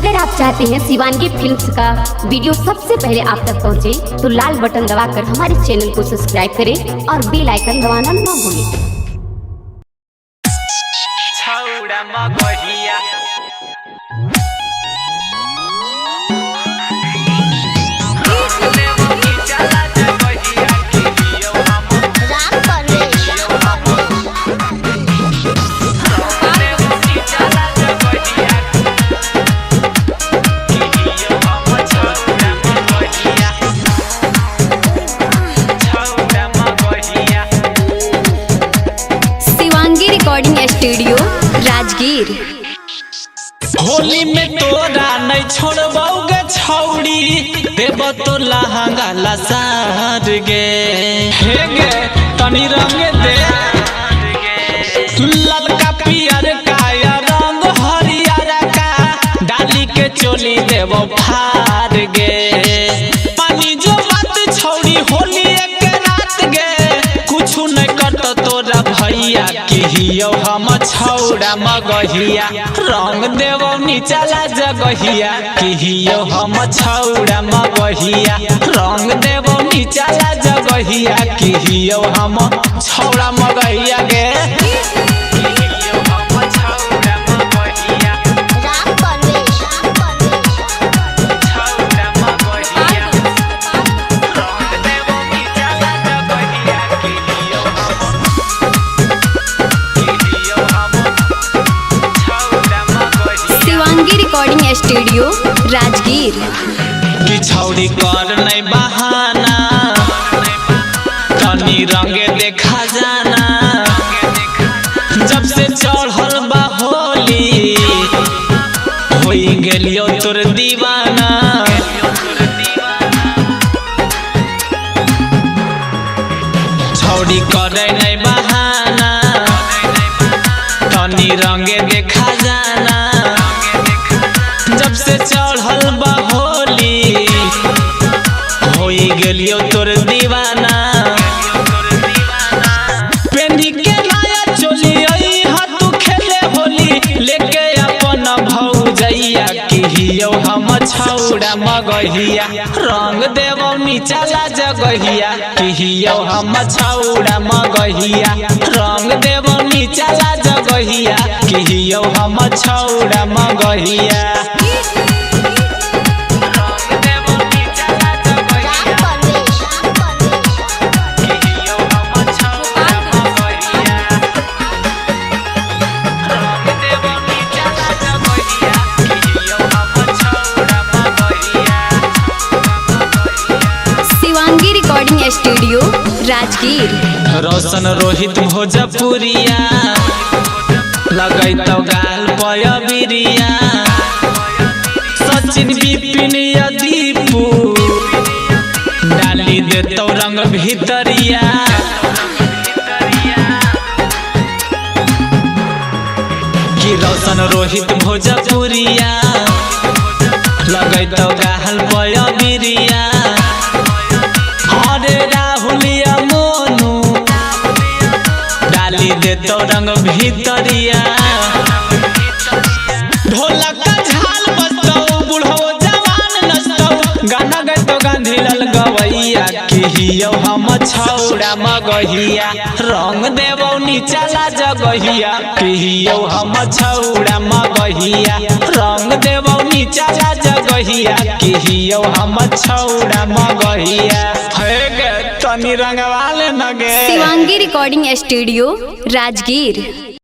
अगर आप चाहते हैं शिवांगी फिल्म्स का वीडियो सबसे पहले आप तक पहुंचे, तो लाल बटन दबाकर हमारे चैनल को सब्सक्राइब करें और बेल आइकन दबाना न भूलें। Recording studio Rajgir. होली में तोरा नहीं छोड़बोगे छौड़ी, देव तो लहंगा लसार गे हे गे तनी रंग दे ललका पियर का या रंग हरियर का डाली के चोली देव फार गे। पानी जो बात छौड़ी होली एक रात गे कुछ नहीं करत तोरा भैया किहियो हम छौड़ा मगहिया रंग देवो नीचला जगहिया किहियो हम छौड़ा मगहिया रंग देवो नीचला जगहिया किहियो हम छौड़ा मगहिया गे। Recording studio Rajgir. कि छौड़ी कर नहीं बहाना तनी रंगे देखा जाना, जब से चढ़ल बा होली होई गेलियो तोर दीवाना। छौड़ी करे नहीं बहाना तनी रंगे देखा जाना, जब से चढ़ल बा होली होई गेलियो तोर दीवाना। पेनी के नया चोली आई हाथ खेले होली लेके अपन भौजैया किहियो हम छौड़ा मगहिया रंग देवो नीचला जगहिया किहियो हम छौड़ा मगहिया रंग देवो नीचला जगहिया किहियो हम छौड़ा मगहिया। Recording studio Rajgir. रोशन रोहित भोजपुरिया लगै तो गाल पयबिरिया, सचिन विपिन दीपू डाली दे तो रंग भीतरिया। कि रोशन रोहित भोजपुरिया लगै तो गाल पयबिरिया, डाली दे तो रंग भीतरिया। ढोलक का झाल बजतो बूढ़ो जवान नचतो गाना गतो गांधी लाल गवैया किहियो हम छौड़ा मगहिया रंग देवो नीचला जगहिया किहियो हम छौड़ा मगहिया रंग देवो नीचला जगहिया किहियो हम छौड़ा मगहिया। तनी रंगवाले न गे। Shivangi recording studio Rajgir.